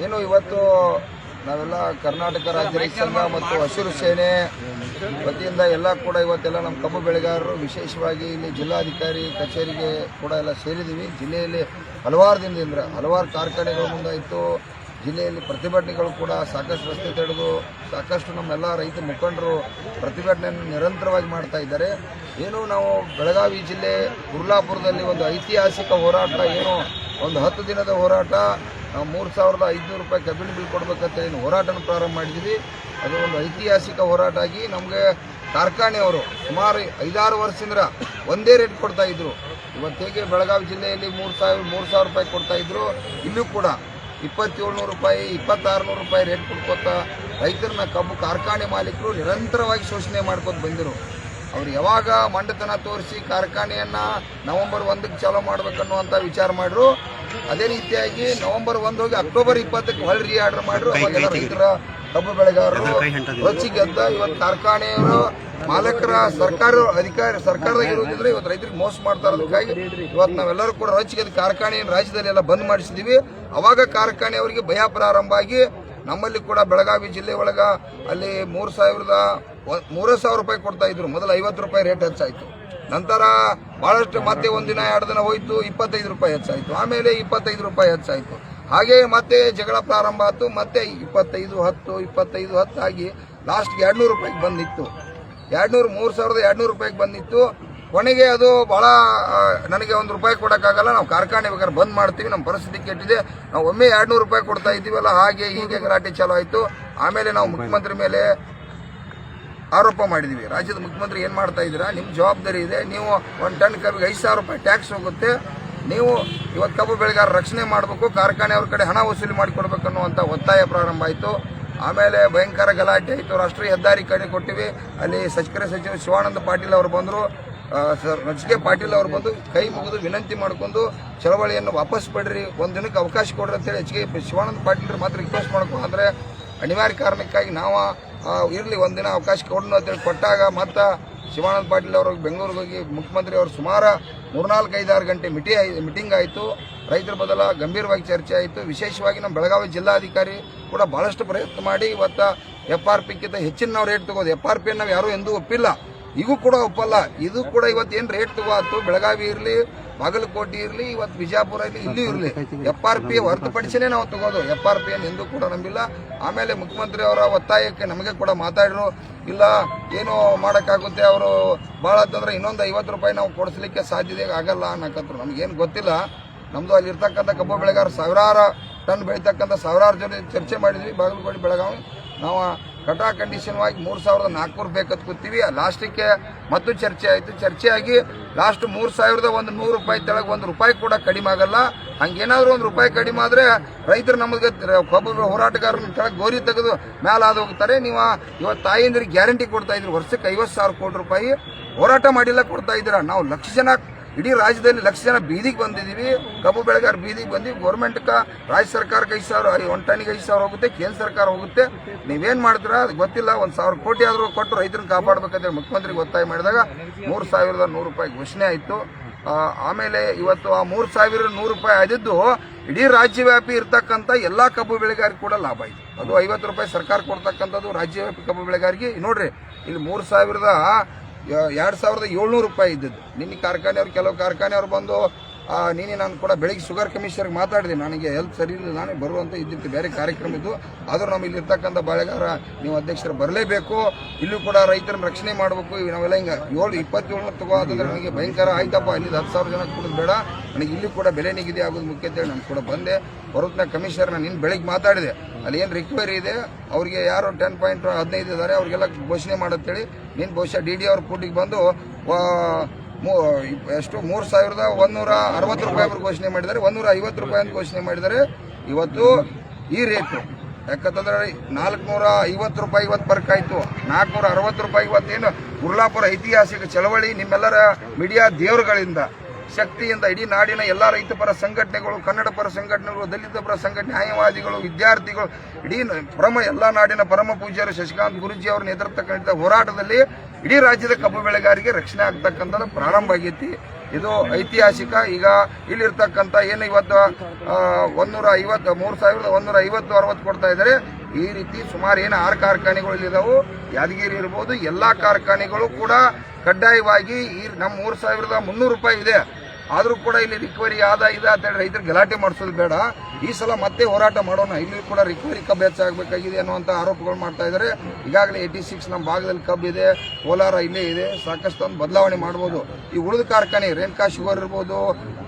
ಏನು ಇವತ್ತು ನಾವೆಲ್ಲ ಕರ್ನಾಟಕ ರಾಜ್ಯ ರೈತ ಸಂಘ ಮತ್ತು ಹಸಿರು ಸೇನೆ ವತಿಯಿಂದ ಎಲ್ಲ ಕೂಡ ಇವತ್ತೆಲ್ಲ ನಮ್ಮ ಕಬ್ಬು ಬೆಳೆಗಾರರು ವಿಶೇಷವಾಗಿ ಇಲ್ಲಿ ಜಿಲ್ಲಾಧಿಕಾರಿ ಕಚೇರಿಗೆ ಕೂಡ ಎಲ್ಲ ಸೇರಿದ್ದೀವಿ. ಜಿಲ್ಲೆಯಲ್ಲಿ ಹಲವಾರು ದಿನದಿಂದ ಹಲವಾರು ಕಾರ್ಖಾನೆಗಳ ಮುಂದಾಯಿತು. ಜಿಲ್ಲೆಯಲ್ಲಿ ಪ್ರತಿಭಟನೆಗಳು ಕೂಡ ಸಾಕಷ್ಟು ರಸ್ತೆ ತಡೆದು ಸಾಕಷ್ಟು ನಮ್ಮೆಲ್ಲ ರೈತ ಮುಖಂಡರು ಪ್ರತಿಭಟನೆಯನ್ನು ನಿರಂತರವಾಗಿ ಮಾಡ್ತಾ ಇದ್ದಾರೆ. ಏನು ನಾವು ಬೆಳಗಾವಿ ಜಿಲ್ಲೆ ಕುರ್ಲಾಪುರದಲ್ಲಿ ಒಂದು ಐತಿಹಾಸಿಕ ಹೋರಾಟ, ಏನು ಒಂದು 10 ದಿನದ ಹೋರಾಟ, ನಾವು 3,500 ರೂಪಾಯಿ ಕಬ್ಬಿನ ಬಿಲ್ ಕೊಡಬೇಕಂತ ಏನು ಹೋರಾಟನ ಪ್ರಾರಂಭ ಮಾಡಿದ್ವಿ. ಅದು ಒಂದು ಐತಿಹಾಸಿಕ ಹೋರಾಟ ಆಗಿ ನಮಗೆ ಕಾರ್ಖಾನೆಯವರು ಸುಮಾರು 5-6 ವರ್ಷದಿಂದ ಒಂದೇ ರೇಟ್ ಕೊಡ್ತಾ ಇದ್ರು. ಇವತ್ತು ಹೇಗೆ ಬೆಳಗಾವಿ ಜಿಲ್ಲೆಯಲ್ಲಿ 3,000 ರೂಪಾಯಿ ಕೊಡ್ತಾ ಇದ್ರು, ಇಲ್ಲೂ ಕೂಡ 2,700 ರೂಪಾಯಿ 2,600 ರೂಪಾಯಿ ರೇಟ್ ಕೊಡ್ಕೋತಾ ರೈತರನ್ನ ಕಬ್ಬು ಕಾರ್ಖಾನೆ ಮಾಲೀಕರು ನಿರಂತರವಾಗಿ ಶೋಷಣೆ ಮಾಡ್ಕೊತ ಬಂದಿರು. ಅವ್ರು ಯಾವಾಗ ಮಂಡತನ ತೋರಿಸಿ ಕಾರ್ಖಾನೆಯನ್ನು ನವೆಂಬರ್ 1ಕ್ಕೆ ಚಾಲೂ ಮಾಡ್ಬೇಕನ್ನುವಂಥ ವಿಚಾರ ಮಾಡಿದ್ರು. ಅದೇ ರೀತಿಯಾಗಿ ನವೆಂಬರ್ 1 ಹೋಗಿ ಅಕ್ಟೋಬರ್ 20ಕ್ಕೆ ಹೊಳ್ಳಿ ರೀ ಆರ್ಡರ್ ಮಾಡಿದ್ರು. ಅವಾಗೆಲ್ಲ ರೈತರ ಕಬ್ಬು ಬೆಳೆಗಾರರು ರೊಚ್ಚಿಗೆ ಅಂತ ಇವತ್ತು ಕಾರ್ಖಾನೆಯವರು ಮಾಲಕರ ಸರ್ಕಾರದ ಇರುವುದಿದ್ರೆ ಇವತ್ತು ರೈತರಿಗೆ ಮೋಸ ಮಾಡ್ತಾ ಇರೋದಕ್ಕಾಗಿ ಇವತ್ತು ನಾವೆಲ್ಲರೂ ಕೂಡ ರೊಚ್ಚಿಗೆ ಕಾರ್ಖಾನೆಯನ್ನು ರಾಜ್ಯದಲ್ಲಿ ಎಲ್ಲ ಬಂದ್ ಮಾಡಿಸಿದ್ದೀವಿ. ಅವಾಗ ಕಾರ್ಖಾನೆಯವರಿಗೆ ಭಯ ಪ್ರಾರಂಭ ಆಗಿ ನಮ್ಮಲ್ಲಿ ಕೂಡ ಬೆಳಗಾವಿ ಜಿಲ್ಲೆ ಒಳಗ ಅಲ್ಲಿ 3,000 ರೂಪಾಯಿ ಕೊಡ್ತಾ ಇದ್ರು. ಮೊದಲು 50 ರೂಪಾಯಿ ರೇಟ್ ಹೆಚ್ಚಾಯಿತು. ನಂತರ ಬಹಳಷ್ಟು ಮತ್ತೆ ಒಂದಿನ 2 ದಿನ ಹೋಯ್ತು, 25 ರೂಪಾಯಿ ಹೆಚ್ಚಾಯಿತು. ಆಮೇಲೆ 25 ರೂಪಾಯಿ ಹೆಚ್ಚಾಯಿತು. ಹಾಗೆ ಮತ್ತೆ ಜಗಳ ಪ್ರಾರಂಭ ಆಯಿತು. ಮತ್ತೆ 25-10 ಆಗಿ ಲಾಸ್ಟ್ಗೆ 200 ರೂಪಾಯಿಗೆ ಬಂದಿತ್ತು. 3,200 ರೂಪಾಯಿಗೆ ಬಂದಿತ್ತು. ಕೊನೆಗೆ ಅದು ಬಹಳ ನನಗೆ 1 ರೂಪಾಯಿ ಕೊಡೋಕ್ಕಾಗಲ್ಲ, ನಾವು ಕಾರ್ಖಾನೆ ಬೇಕಾದ್ರೆ ಬಂದ್ ಮಾಡ್ತೀವಿ, ನಮ್ಮ ಪರಿಸ್ಥಿತಿ ಕೆಟ್ಟಿದೆ, ನಾವು ಒಮ್ಮೆ 200 ರೂಪಾಯಿ ಕೊಡ್ತಾ ಇದ್ದೀವಲ್ಲ, ಹಾಗೆ ಹೀಗೆ ಗಲಾಟೆ ಚಾಲೂ ಆಯಿತು. ಆಮೇಲೆ ನಾವು ಮುಖ್ಯಮಂತ್ರಿ ಮೇಲೆ ಆರೋಪ ಮಾಡಿದ್ವಿ. ರಾಜ್ಯದ ಮುಖ್ಯಮಂತ್ರಿ ಏನು ಮಾಡ್ತಾ ಇದ್ದೀರಾ, ನಿಮ್ಮ ಜವಾಬ್ದಾರಿ ಇದೆ, ನೀವು 1 ಟನ್ ಕಬ್ಬಿಗೆ 5,000 ರೂಪಾಯಿ ಟ್ಯಾಕ್ಸ್ ಹೋಗುತ್ತೆ, ನೀವು ಇವತ್ತು ಕಬ್ಬು ಬೆಳೆಗಾರ ರಕ್ಷಣೆ ಮಾಡಬೇಕು, ಕಾರ್ಖಾನೆಯವ್ರ ಕಡೆ ಹಣ ವಸೂಲಿ ಮಾಡಿಕೊಡ್ಬೇಕು ಅನ್ನುವಂಥ ಒತ್ತಾಯ ಪ್ರಾರಂಭ ಆಯಿತು. ಆಮೇಲೆ ಭಯಂಕರ ಗಲಾಟೆ ಆಯಿತು. ರಾಷ್ಟ್ರೀಯ ಹೆದ್ದಾರಿ ಕಡೆ ಕೊಟ್ಟಿವಿ. ಅಲ್ಲಿ ಸಚಿವ ಶಿವಾನಂದ ಪಾಟೀಲ್ ಅವರು ಬಂದರು, ನಚಿಕೆ ಪಾಟೀಲ್ ಅವರು ಬಂದು ಕೈ ಮುಗಿದು ವಿನಂತಿ ಮಾಡಿಕೊಂಡು ಚಳವಳಿಯನ್ನು ವಾಪಸ್ ಪಡ್ರಿ, 1 ದಿನಕ್ಕೆ ಅವಕಾಶ ಕೊಡ್ರಿ ಅಂತೇಳಿ ಶಿವಾನಂದ ಪಾಟೀಲ್ ಮಾತ್ರ ರಿಕ್ವೆಸ್ಟ್ ಮಾಡ್ಕೊ. ಅಂದರೆ ಅನಿವಾರ್ಯ ಕಾರಣಕ್ಕಾಗಿ ನಾವು ಇರಲಿ 1 ದಿನ ಅವಕಾಶ ಕೊಡೋಣ ಅಂತೇಳಿ ಕೊಟ್ಟಾಗ ಮತ್ತು ಶಿವಾನಂದ ಪಾಟೀಲ್ ಅವರು ಬೆಂಗಳೂರಿಗೆ ಹೋಗಿ ಮುಖ್ಯಮಂತ್ರಿ ಅವರು ಸುಮಾರು 3-4-5-6 ಗಂಟೆ ಮೀಟಿಂಗ್ ಆಯಿತು. ರೈತರ ಬದಲ ಗಂಭೀರವಾಗಿ ಚರ್ಚೆ ಆಯಿತು. ವಿಶೇಷವಾಗಿ ನಮ್ಮ ಬೆಳಗಾವಿ ಜಿಲ್ಲಾಧಿಕಾರಿ ಕೂಡ ಭಾಳಷ್ಟು ಪ್ರಯತ್ನ ಮಾಡಿ ಇವತ್ತು FRPಕ್ಕಿಂತ ಹೆಚ್ಚಿನ ನಾವು ರೇಟ್ ತಗೋದು. FRP ನಾವು ಯಾರೂ ಎಂದೂ ಒಪ್ಪಿಲ್ಲ, ಈಗೂ ಕೂಡ ಒಪ್ಪಲ್ಲ. ಇದು ಕೂಡ ಇವತ್ತು ಏನು ರೇಟ್ ತಗೋತು, ಬೆಳಗಾವಿ ಇರಲಿ, ಬಾಗಲಕೋಟೆ ಇರಲಿ, ಇವತ್ತು ಬಿಜಾಪುರ ಇರಲಿ, ಇಲ್ಲೂ ಇರಲಿ FRP ಹೊರತುಪಡಿಸಿನೇ ನಾವು ತಗೋದು. FRP ಎಂದೂ ಕೂಡ ನಂಬಿಲ್ಲ. ಆಮೇಲೆ ಮುಖ್ಯಮಂತ್ರಿ ಅವರ ಒತ್ತಾಯಕ್ಕೆ ನಮಗೆ ಕೂಡ ಮಾತಾಡಿದ್ರು, ಇಲ್ಲ ಏನೋ ಮಾಡೋಕ್ಕಾಗುತ್ತೆ, ಅವರು ಭಾಳ ಅಂತಂದ್ರೆ ಇನ್ನೊಂದು 50 ರೂಪಾಯಿ ನಾವು ಕೊಡಿಸ್ಲಿಕ್ಕೆ ಸಾಧ್ಯತೆ ಆಗಲ್ಲ ಅನ್ನಕತ್ರು. ನಮಗೇನು ಗೊತ್ತಿಲ್ಲ. ನಮ್ಮದು ಅಲ್ಲಿರ್ತಕ್ಕಂಥ ಕಬ್ಬು ಬೆಳೆಗಾರ 1000 ಟನ್ ಬೆಳೀತಕ್ಕಂಥ 1000 ಜೊತೆ ಚರ್ಚೆ ಮಾಡಿದ್ವಿ. ಬಾಗಲಕೋಟೆ ಬೆಳಗಾವಿ ನಾವು ಕಟಾ ಕಂಡೀಷನ್ವಾಗಿ 3,400 ರೂಪಾಯಿ ಕತ್ಕೊತೀವಿ. ಲಾಸ್ಟಿಗೆ ಮತ್ತು ಚರ್ಚೆ ಆಯಿತು. ಚರ್ಚೆಯಾಗಿ ಲಾಸ್ಟ್ 3,100 ರೂಪಾಯಿ ತೆಳಗೆ 1 ರೂಪಾಯಿ ಕೂಡ ಕಡಿಮೆ ಆಗಲ್ಲ. ಹಂಗೇನಾದ್ರೂ 1 ರೂಪಾಯಿ ಕಡಿಮೆ ಆದರೆ ರೈತರು ನಮಗೆ ಕಬ್ಬು ಹೋರಾಟಗಾರನ ಕೆಳಗೆ ಗೋರಿ ತೆಗೆದು ಮೇಲಾದ ಹೋಗ್ತಾರೆ. ನೀವು ಇವತ್ತು ತಾಯಿಯಂದ್ರಿಗೆ ಗ್ಯಾರಂಟಿ ಕೊಡ್ತಾ ಇದ್ರು, ವರ್ಷಕ್ಕೆ 50,000 ಕೋಟಿ ರೂಪಾಯಿ ಹೋರಾಟ ಮಾಡಿಲ್ಲ ಕೊಡ್ತಾ ಇದ್ದೀರಾ. ನಾವು ಲಕ್ಷ ಜನ, ಇಡೀ ರಾಜ್ಯದಲ್ಲಿ ಲಕ್ಷ ಜನ ಬೀದಿಗೆ ಬಂದಿದ್ದೀವಿ. ಕಬ್ಬು ಬೆಳೆಗಾರ ಬೀದಿಗೆ ಬಂದಿವಿ. ಗೌರ್ಮೆಂಟ್ಗೆ ರಾಜ್ಯ ಸರ್ಕಾರಕ್ಕೆ 5,000, 1 ಟನ್ನಿಗೆ 5,000 ಹೋಗುತ್ತೆ, ಕೇಂದ್ರ ಸರ್ಕಾರ ಹೋಗುತ್ತೆ. ನೀವೇನು ಮಾಡ್ತೀರಾ ಅದು ಗೊತ್ತಿಲ್ಲ. 1,000 ಕೋಟಿ ಆದರೂ ಕೊಟ್ಟು ರೈತರನ್ನ ಕಾಪಾಡಬೇಕಂತ ಮುಖ್ಯಮಂತ್ರಿಗೆ ಒತ್ತಾಯ ಮಾಡಿದಾಗ 3,100 ರೂಪಾಯಿ ಘೋಷಣೆ ಆಯಿತು. ಆಮೇಲೆ ಇವತ್ತು ಆ 3,100 ರೂಪಾಯಿ ಆದಿದ್ದು ಇಡೀ ರಾಜ್ಯವ್ಯಾಪಿ ಇರ್ತಕ್ಕಂಥ ಎಲ್ಲ ಕಬ್ಬು ಬೆಳೆಗಾರಿಗೆ ಕೂಡ ಲಾಭ ಆಯಿತು. ಅದು 50 ರೂಪಾಯಿ ಸರ್ಕಾರ ಕೊಡ್ತಕ್ಕಂಥದ್ದು ರಾಜ್ಯವ್ಯಾಪಿ ಕಬ್ಬು ಬೆಳೆಗಾರಿಗೆ. ನೋಡ್ರಿ, ಇಲ್ಲಿ 2,700 ರೂಪಾಯಿ ಇದ್ದದ್ದು. ನಿನ್ನೆ ಕಾರ್ಖಾನೆಯವ್ರು, ಕೆಲವು ಕಾರ್ಖಾನೆಯವ್ರು ಬಂದು ನೀನೇ ನಾನು ಕೂಡ ಬೆಳಿಗ್ಗೆ ಶುಗರ್ ಕಮಿಷನರ್ಗೆ ಮಾತಾಡಿದೆ, ನನಗೆ ಹೆಲ್ತ್ ಸರಿ ಇಲ್ಲ, ನಾನೇ ಬರುವಂತ ಇದ್ದಿತ್ತು, ಬೇರೆ ಕಾರ್ಯಕ್ರಮ ಇದ್ದು. ಆದರೂ ನಮ್ಮ ಇಲ್ಲಿರ್ತಕ್ಕಂಥ ಬೆಳೆಗಾರ ನೀವು ಅಧ್ಯಕ್ಷರು ಬರಲೇಬೇಕು, ಇಲ್ಲೂ ಕೂಡ ರೈತರನ್ನ ರಕ್ಷಣೆ ಮಾಡಬೇಕು. ನಾವೆಲ್ಲ ಹಿಂಗೆ 27 ತಗೋದಂದ್ರೆ ನನಗೆ ಭಯಂಕರ ಆಯ್ತಪ್ಪ, ಇಲ್ಲಿ 10,000 ಜನ ಕೊಡೋದು ಬೇಡ, ನನಗೆ ಇಲ್ಲಿ ಕೂಡ ಬೆಲೆ ನಿಗದಿ ಆಗೋದು ಮುಖ್ಯ ಅಂತೇಳಿ ನಾನು ಕೂಡ ಬಂದೆ. ಬರುತ್ನ ಕಮಿಷನರ್ ನಿನ್ನ ಬೆಳಿಗ್ಗೆ ಮಾತಾಡಿದೆ, ಅಲ್ಲಿ ಏನು ರಿಕ್ವೈರಿ ಇದೆ ಅವರಿಗೆ ಯಾರು 10.15 ಇದ್ದಾರೆ ಅವ್ರಿಗೆಲ್ಲ ಘೋಷಣೆ ಮಾಡತ್ತೇಳಿ. ನೀನು ಬಹುಶಃ DD ಅವ್ರ ಕೂಟಿಗೆ ಬಂದು ಎಷ್ಟು 3,160 ರೂಪಾಯಿ ಅವರು ಘೋಷಣೆ ಮಾಡಿದ್ದಾರೆ, 150 ರೂಪಾಯಿ ಅಂತ ಘೋಷಣೆ ಮಾಡಿದ್ದಾರೆ. ಇವತ್ತು ಈ ರೇಟು ಯಾಕಂತಂದ್ರೆ 450 ರೂಪಾಯಿ ಇವತ್ತು ಬರ್ಕಾಯ್ತು, 460 ರೂಪಾಯಿ. ಇವತ್ತೇನು ಕುರ್ಲಾಪುರ ಐತಿಹಾಸಿಕ ಚಳವಳಿ ನಿಮ್ಮೆಲ್ಲರ ಮೀಡಿಯಾ ದೇವರುಗಳಿಂದ ಶಕ್ತಿಯಿಂದ ಇಡೀ ನಾಡಿನ ಎಲ್ಲ ರೈತ ಪರ ಸಂಘಟನೆಗಳು, ಕನ್ನಡ ಪರ ಸಂಘಟನೆಗಳು, ದಲಿತ ಪರ ಸಂಘಟನೆ, ನ್ಯಾಯವಾದಿಗಳು, ವಿದ್ಯಾರ್ಥಿಗಳು, ಇಡೀ ಎಲ್ಲ ನಾಡಿನ ಪರಮ ಪೂಜ್ಯರು ಶಶಿಕಾಂತ್ ಗುರೂಜಿ ಅವರ ನೇತೃತ್ವ ಹೋರಾಟದಲ್ಲಿ ಇಡೀ ರಾಜ್ಯದ ಕಬ್ಬು ಬೆಳೆಗಾರರಿಗೆ ರಕ್ಷಣೆ ಆಗ್ತಕ್ಕಂಥದ್ದು ಪ್ರಾರಂಭ ಆಗೈತಿ. ಇದು ಐತಿಹಾಸಿಕ. ಈಗ ಇಲ್ಲಿರ್ತಕ್ಕಂಥ ಏನು ಇವತ್ತು 3,150 ಕೊಡ್ತಾ ಇದ್ದಾರೆ. ಈ ರೀತಿ ಸುಮಾರು ಏನು 6 ಕಾರ್ಖಾನೆಗಳು ಇಲ್ಲಿದ್ದಾವೆ. ಯಾದಗಿರಿ ಇರ್ಬೋದು, ಎಲ್ಲ ಕಾರ್ಖಾನೆಗಳು ಕೂಡ ಕಡ್ಡಾಯವಾಗಿ ಈ ನಮ್ಮ 3,300 ರೂಪಾಯಿ ಇದೆ. ಆದರೂ ಕೂಡ ಇಲ್ಲಿ ರಿಕವರಿ ಆದ ಇದೆ ಅಂತ ಹೇಳಿ ರೈತರು ಗಲಾಟೆ ಮಾಡಿಸೋದು ಬೇಡ. ಈ ಸಲ ಮತ್ತೆ ಹೋರಾಟ ಮಾಡೋಣ. ಇಲ್ಲಿ ಕೂಡ ರಿಕವರಿ ಕಬ್ಬು ಹೆಚ್ಚಾಗಬೇಕಾಗಿದೆ ಅನ್ನುವಂಥ ಆರೋಪಗಳು ಮಾಡ್ತಾ ಇದ್ದಾರೆ. ಈಗಾಗಲೇ 86 ನಮ್ಮ ಭಾಗದಲ್ಲಿ ಕಬ್ಬು ಇದೆ, ಕೋಲಾರ ಇಲ್ಲೇ ಇದೆ. ಸಾಕಷ್ಟು ಒಂದು ಬದಲಾವಣೆ ಮಾಡ್ಬೋದು. ಈ ಉಳಿದ ಕಾರ್ಖಾನೆ ರೇಣುಕಾ ಶುಗರ್ ಇರ್ಬೋದು,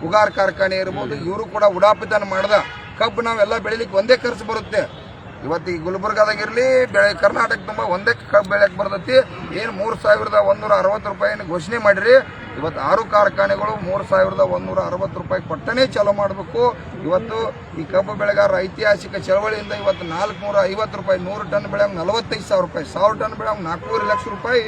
ಉಗಾರ್ ಕಾರ್ಖಾನೆ ಇರ್ಬೋದು, ಇವರು ಕೂಡ ಉಡಾಪಿತನ ಮಾಡ್ದ ಕಬ್ಬು ನಾವೆಲ್ಲ ಬೆಳಿಲಿಕ್ಕೆ ಒಂದೇ ಖರ್ಚು ಬರುತ್ತೆ. ಇವತ್ತು ಈ ಗುಲ್ಬರ್ಗಾದಾಗಿರಲಿ ಕರ್ನಾಟಕ ತುಂಬ ಒಂದೇ ಕಬ್ಬು ಬೆಳೆಯಕ್ಕೆ ಬರ್ತೈತಿ. ಏನು 3,160 ರೂಪಾಯಿನ ಘೋಷಣೆ ಮಾಡಿರಿ. ಇವತ್ತು 6 ಕಾರ್ಖಾನೆಗಳು 3,160 ರೂಪಾಯಿ ಕೊಟ್ಟನೇ ಚಾಲೂ ಮಾಡಬೇಕು. ಇವತ್ತು ಈ ಕಬ್ಬು ಬೆಳೆಗಾರರ ಐತಿಹಾಸಿಕ ಚಳವಳಿಯಿಂದ ಇವತ್ತು 450 ರೂಪಾಯಿ 100 ಟನ್ ಬೆಳೆ 45,000 ರೂಪಾಯಿ, 1,000 ಟನ್ ಬೆಳೆ 4 ಲಕ್ಷ ರೂಪಾಯಿ.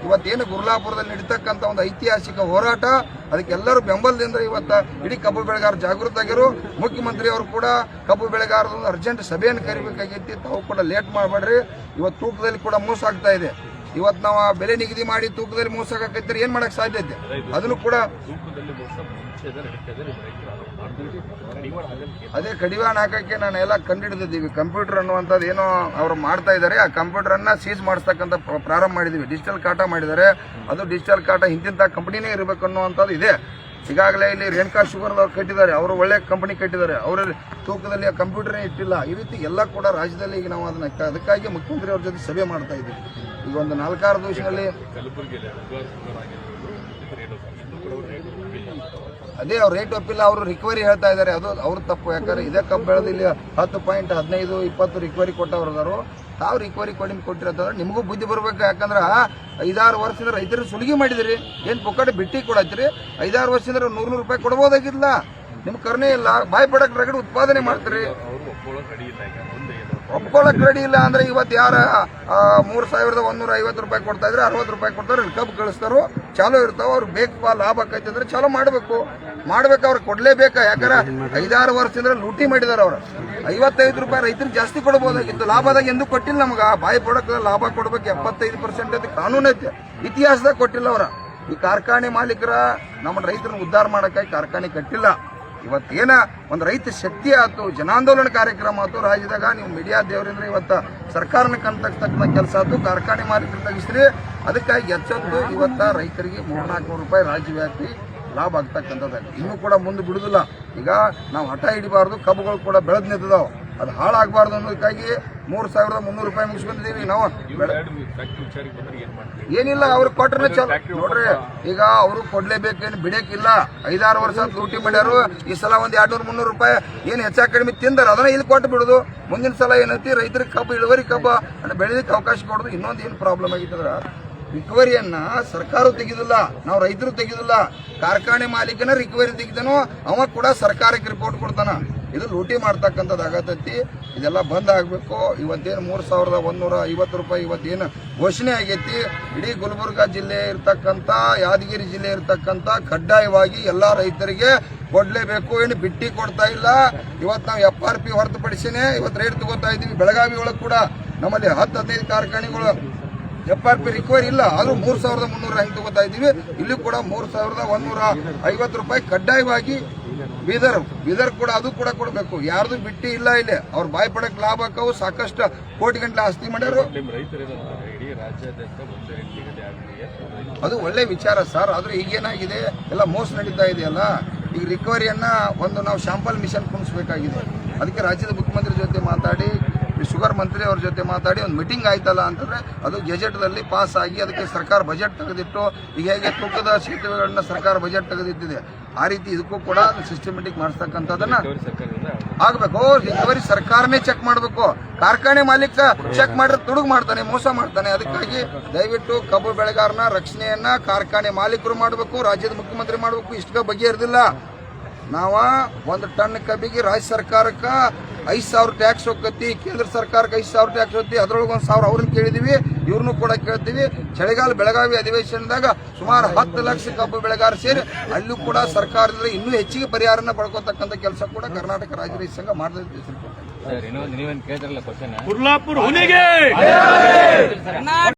ಇವತ್ತೇನು ಗುರ್ಲಾಪುರದಲ್ಲಿ ನಡೀತಕ್ಕಂಥ ಒಂದು ಐತಿಹಾಸಿಕ ಹೋರಾಟ, ಅದಕ್ಕೆಲ್ಲರೂ ಬೆಂಬಲದಿಂದ ಇವತ್ತು ಇಡೀ ಕಬ್ಬು ಬೆಳೆಗಾರ ಜಾಗೃತ ಆಗಿರು. ಮುಖ್ಯಮಂತ್ರಿ ಅವರು ಕೂಡ ಕಬ್ಬು ಬೆಳೆಗಾರರ ಒಂದು ಅರ್ಜೆಂಟ್ ಸಭೆಯನ್ನು ಕರಿಬೇಕಾಗೈತಿ. ತಾವು ಕೂಡ ಲೇಟ್ ಮಾಡಬೇಡ್ರಿ. ಇವತ್ತು ತೂಕದಲ್ಲಿ ಕೂಡ ಮೋಸ ಆಗ್ತಾ ಇದೆ. ಇವತ್ತು ನಾವು ಬೆಲೆ ನಿಗದಿ ಮಾಡಿ ತೂಕದಲ್ಲಿ ಮೋಸ ಆಗಕೈತಾರೆ, ಏನ್ ಮಾಡಕ್ ಸಾಧ್ಯತೆ? ಅದನ್ನು ಕೂಡ ಅದೇ ಕಡಿವಾಣ ಹಾಕಕ್ಕೆ ನಾನು ಎಲ್ಲ ಕಂಡುಹಿಡಿದಿದ್ದೀವಿ. ಕಂಪ್ಯೂಟರ್ ಅನ್ನುವಂಥದ್ದು ಏನೋ ಅವರು ಮಾಡ್ತಾ ಇದ್ದಾರೆ. ಆ ಕಂಪ್ಯೂಟರ್ ಅನ್ನ ಸೀಸ್ ಮಾಡಿಸ್ತಕ್ಕಂಥ ಪ್ರಾರಂಭ ಮಾಡಿದೀವಿ. ಡಿಜಿಟಲ್ ಕಾಟ ಮಾಡಿದ್ದಾರೆ. ಅದು ಡಿಜಿಟಲ್ ಕಾಟ ಇಂತಿಂತ ಕಂಪನಿನೇ ಇರಬೇಕು ಅನ್ನುವಂಥದ್ದು ಇದೆ. ಈಗಾಗಲೇ ಇಲ್ಲಿ ರೇಣುಕಾ ಶುಗರ್ ಅವ್ರು ಕಟ್ಟಿದ್ದಾರೆ. ಅವರು ಒಳ್ಳೆ ಕಂಪನಿ ಕಟ್ಟಿದ್ದಾರೆ. ಅವರ ತೂಕದಲ್ಲಿ ಆ ಕಂಪ್ಯೂಟರ್ನೇ ಇಟ್ಟಿಲ್ಲ. ಈ ರೀತಿ ಎಲ್ಲ ಕೂಡ ರಾಜ್ಯದಲ್ಲಿ ಈಗ ನಾವು ಅದಕ್ಕಾಗಿ ಮುಖ್ಯಮಂತ್ರಿ ಅವ್ರ ಜೊತೆ ಸಭೆ ಮಾಡ್ತಾ ಇದ್ದೀವಿ. ಈಗ ಒಂದು 4-6 ದಿವಸದಲ್ಲಿ ಅದೇ ಅವ್ರು ರೇಟ್ ಒಪ್ಪಿಲ್ಲ. ಅವರು ರಿಕವರಿ ಹೇಳ್ತಾ ಇದ್ದಾರೆ. ಅದು ಅವ್ರ ತಪ್ಪು. ಯಾಕಂದ್ರೆ ಇದೇ ಕಬ್ಬು ಬೆಳೆದು ಇಲ್ಲಿ 10.15-20 ರಿಕವರಿ ಕೊಟ್ಟವ್ರದಾರು. ತಾವು ರಿಕವರಿ ಕೊಟ್ಟಿರೋದಾದ್ರೆ ನಿಮಗೂ ಬುದ್ಧಿ ಬರ್ಬೇಕು. ಯಾಕಂದ್ರೆ 5-6 ವರ್ಷದಿಂದ ರೈತರು ಸುಲಿಗೆ ಮಾಡಿದಿರಿ. ಏನು ಪೊಕ್ಕಟೆ ಬಿಟ್ಟಿ ಕೊಡತ್ತೀರಿ? 5-6 ವರ್ಷದಿಂದ 100 ರೂಪಾಯಿ ಕೊಡ್ಬೋದಾಗಿಲ್ಲ. ನಿಮ್ ಕರ್ನೇ ಇಲ್ಲ. ಬಾಯ್ ಪಡಕ್ ರಗಡೆ ಉತ್ಪಾದನೆ ಮಾಡ್ತೀರಿ. ಒಪ್ಕೊಳ್ಳಕ್ ರೆಡಿ ಇಲ್ಲ ಅಂದ್ರೆ ಇವತ್ತು ಯಾರ 3,150 ರೂಪಾಯಿ ಕೊಡ್ತಾ ಇದ್ರೆ 60 ರೂಪಾಯಿ ಕೊಡ್ತಾರೆ. ಕಬ್ಬು ಕಳಿಸ್ತಾರೋ ಚಾಲೂ ಇರ್ತಾವ. ಅವ್ರು ಬೇಕಪ್ಪ ಲಾಭ ಆಕೈತಿದ್ರೆ ಚಾಲೂ ಮಾಡ್ಬೇಕು. ಅವ್ರು ಕೊಡ್ಲೇಬೇಕಾ? ಯಾಕಂದ್ರೆ 5-6 ವರ್ಷದಿಂದ ಲೂಟಿ ಮಾಡಿದಾರೆ. ಅವ್ರು 55 ರೂಪಾಯಿ ರೈತರಿಗೆ ಜಾಸ್ತಿ ಕೊಡಬಹುದಾಗಿತ್ತು. ಲಾಭದಾಗ ಎಂದೂ ಕೊಟ್ಟಿಲ್ಲ ನಮಗ. ಬಾಯಿ ಪಡಕ್ ಲಾಭ ಕೊಡ್ಬೇಕು 75% ಅಂತ ಕಾನೂನು ಐತೆ. ಇತಿಹಾಸದಾಗ ಕೊಟ್ಟಿಲ್ಲ ಅವ್ರ. ಈ ಕಾರ್ಖಾನೆ ಮಾಲೀಕರ ನಮ್ಮ ರೈತರನ್ನ ಉದ್ಧಾರ ಮಾಡಕ್ಕಾಗಿ ಕಾರ್ಖಾನೆ ಕಟ್ಟಿಲ್ಲ. ಇವತ್ತೇನ ಒಂದು ರೈತ ಶಕ್ತಿ ಆಯ್ತು, ಜನಾಂದೋಲನ ಕಾರ್ಯಕ್ರಮ ಆಯ್ತು ರಾಜ್ಯದಾಗ. ನೀವು ಮೀಡಿಯಾ ದೇವರಿಂದ ಇವತ್ತು ಸರ್ಕಾರನ ಕಣ್ತಕ್ಕಂಥ ಕೆಲಸ ಆಯ್ತು. ಕಾರ್ಖಾನೆ ಮಾಲೀಕರು ತೆಗಿಸ್ರಿ. ಅದಕ್ಕಾಗಿ ಎಚ್ಚೆತ್ತು ಇವತ್ತ ರೈತರಿಗೆ 300-400 ರೂಪಾಯಿ ರಾಜ್ಯವ್ಯಾಪಿ ಲಾಭ ಆಗ್ತಕ್ಕಂಥದ್ದು. ಇನ್ನೂ ಕೂಡ ಮುಂದೆ ಬಿಡುದಿಲ್ಲ. ಈಗ ನಾವು ಹಠ ಹಿಡಿಬಾರ್ದು. ಕಬ್ಬುಗಳು ಕೂಡ ಬೆಳೆದ್ ನಿಂತಿದಾವೆ. ಅದು ಹಾಳಾಗಬಾರ್ದು ಅನ್ನೋದಕ್ಕಾಗಿ 3,300 ರೂಪಾಯಿ ಮುಗಿಸ್ಕೊಂಡಿದ್ದೀವಿ ನಾವು. ಏನಿಲ್ಲ, ಅವ್ರು ಕೊಟ್ರೆ ನೋಡ್ರಿ. ಈಗ ಅವರು ಕೊಡ್ಲೇಬೇಕೇನು ಬಿಡಕ್ಕಿಲ್ಲ. 5-6 ವರ್ಷ ಲೂಟಿ ಮಾಡ್ಯಾರು. ಈ ಸಲ ಒಂದು 200-300 ರೂಪಾಯಿ ಏನು ಹೆಚ್ಚಾ ಕಡಿಮೆ ತಿಂದಾರ, ಅದನ್ನ ಇಲ್ಲಿ ಕೊಟ್ಟು ಬಿಡುದು. ಮುಂದಿನ ಸಲ ಏನೈತಿ ರೈತರಿಗೆ ಕಬ್ಬು ಇಳುವರಿ ಕಬ್ಬ ಬೆಳೆದಕ್ಕೆ ಅವಕಾಶ ಕೊಡೋದು. ಇನ್ನೊಂದು ಏನು ಪ್ರಾಬ್ಲಮ್ ಆಗಿತ್ತಂದ್ರ ರಿಕವರಿಯನ್ನ ಸರ್ಕಾರ ತೆಗೆದಿಲ್ಲ, ನಾವು ರೈತರು ತೆಗೆದಿಲ್ಲ. ಕಾರ್ಖಾನೆ ಮಾಲೀಕನ ರಿಕವರಿ ತೆಗಿತಾನೋ ಅವ ಕೂಡ ಸರ್ಕಾರಕ್ಕೆ ರಿಪೋರ್ಟ್ ಕೊಡ್ತಾನ. ಇದು ಲೂಟಿ ಮಾಡ್ತಕ್ಕಂಥದ್ದು ಆಗತೈತಿ. ಇದೆಲ್ಲ ಬಂದ್ ಆಗಬೇಕು. ಇವತ್ತೇನು 3,150 ರೂಪಾಯಿ ಇವತ್ತೇನು ಘೋಷಣೆ ಆಗೈತಿ. ಇಡೀ ಗುಲ್ಬರ್ಗಾ ಜಿಲ್ಲೆ ಇರ್ತಕ್ಕಂಥ, ಯಾದಗಿರಿ ಜಿಲ್ಲೆ ಇರ್ತಕ್ಕಂಥ ಕಡ್ಡಾಯವಾಗಿ ಎಲ್ಲಾ ರೈತರಿಗೆ ಕೊಡ್ಲೇಬೇಕು. ಏನು ಬಿಟ್ಟಿ ಕೊಡ್ತಾ ಇಲ್ಲ. ಇವತ್ತು ನಾವು FRP ಹೊರತುಪಡಿಸಿನೇ ಇವತ್ತು ರೇಟ್ ತಗೋತಾ ಇದ್ದೀವಿ. ಬೆಳಗಾವಿ ಒಳಗೆ ಕೂಡ ನಮ್ಮಲ್ಲಿ 10-15 ಕಾರ್ಖಾನೆಗಳು FRP ರಿಕವರಿ ಇಲ್ಲ. ಆದ್ರೂ 3,300 ಹೆಂಗೆ ತಗೋತಾ ಇದ್ದೀವಿ. ಇಲ್ಲಿ ಕೂಡ 3,150 ರೂಪಾಯಿ ಕಡ್ಡಾಯವಾಗಿ ಬೀದರ್ ಕೂಡ ಅದು ಕೂಡ ಕೊಡಬೇಕು. ಯಾರ್ದು ಬಿಟ್ಟಿ ಇಲ್ಲ. ಇಲ್ಲಿ ಅವ್ರ ಬಾಯ್ ಪಡಕ್ ಲಾಭ ಹಾಕವು. ಸಾಕಷ್ಟು ಕೋಟಿ ಗಂಟೆ ಆಸ್ತಿ ಮಾಡ್ಯಾರು. ಅದು ಒಳ್ಳೆ ವಿಚಾರ ಸರ್. ಆದ್ರೆ ಈಗೇನಾಗಿದೆ, ಎಲ್ಲ ಮೋಸ ನಡೀತಾ ಇದೆಯಲ್ಲ. ಈಗ ರಿಕವರಿಯನ್ನ ಒಂದು ನಾವು ಶಾಂಪಲ್ ಮಿಷನ್ ಕುಣಿಸ್ಬೇಕಾಗಿದೆ. ಅದಕ್ಕೆ ರಾಜ್ಯದ ಮುಖ್ಯಮಂತ್ರಿ ಜೊತೆ ಮಾತಾಡಿ, ಶುಗರ್ ಮಂತ್ರಿ ಅವ್ರ ಜೊತೆ ಮಾತಾಡಿ ಒಂದು ಮೀಟಿಂಗ್ ಆಯ್ತಲ್ಲ ಅಂತಂದ್ರೆ ಅದು ಗೆಜೆಟ್ದಲ್ಲಿ ಪಾಸ್ ಆಗಿ ಅದಕ್ಕೆ ಸರ್ಕಾರ ಬಜೆಟ್ ತೆಗೆದಿಟ್ಟು, ಈಗ ಹೇಗೆ ತೂಕದ ಸೇತುವೆಗಳನ್ನ ಸರ್ಕಾರ ಬಜೆಟ್ ತೆಗೆದಿಟ್ಟಿದೆ, ಆ ರೀತಿ ಇದಕ್ಕೂ ಕೂಡ ಸಿಸ್ಟಮೆಟಿಕ್ ಮಾಡಿಸ್ತಕ್ಕಂಥದನ್ನ ಆಗ್ಬೇಕು. ರಿಕವರಿ ಸರ್ಕಾರನೇ ಚೆಕ್ ಮಾಡಬೇಕು. ಕಾರ್ಖಾನೆ ಮಾಲೀಕ ಚೆಕ್ ಮಾಡಿದ್ರೆ ತುಡುಗು ಮಾಡ್ತಾನೆ, ಮೋಸ ಮಾಡ್ತಾನೆ. ಅದಕ್ಕಾಗಿ ದಯವಿಟ್ಟು ಕಬ್ಬು ಬೆಳೆಗಾರನ ರಕ್ಷಣೆಯನ್ನ ಕಾರ್ಖಾನೆ ಮಾಲೀಕರು ಮಾಡಬೇಕು, ರಾಜ್ಯದ ಮುಖ್ಯಮಂತ್ರಿ ಮಾಡಬೇಕು. ಇಷ್ಟಕ್ಕೆ ಬಗೆಹರಿದಿಲ್ಲ. ನಾವ 1 ಟನ್ ಕಬ್ಬಿಗೆ ರಾಜ್ಯ ಸರ್ಕಾರಕ್ಕೆ 5,000 ಟ್ಯಾಕ್ಸ್ ಹೋಗತಿ, ಕೇಂದ್ರ ಸರ್ಕಾರಕ್ಕೆ 5,000 ಟ್ಯಾಕ್ಸ್ ಹೋಗ್ತಿ, ಅದ್ರೊಳಗೆ 1,000 ಅವ್ರನ್ನ ಕೇಳಿದೀವಿ, ಇವ್ರನ್ನೂ ಕೂಡ ಕೇಳ್ತೀವಿ. ಚಳಿಗಾಲ ಬೆಳಗಾವಿ ಅಧಿವೇಶನದಾಗ ಸುಮಾರು 10 ಲಕ್ಷ ಕಬ್ಬು ಬೆಳೆಗಾರ ಸೇರಿ ಅಲ್ಲೂ ಕೂಡ ಸರ್ಕಾರದಿಂದ ಇನ್ನೂ ಹೆಚ್ಚಿಗೆ ಪರಿಹಾರನ ಪಡ್ಕೋತಕ್ಕಂಥ ಕೆಲಸ ಕೂಡ ಕರ್ನಾಟಕ ರಾಜ್ಯ ರೈತ ಸಂಘ ಮಾಡ್ತೈತೆ. ನೀವೇನು ಕೇಳಿದ್ರಲ್ಲ ಕ್ವಶನ್ ಕುರ್ಲಾಪುರ ಹುಲಿಗೆ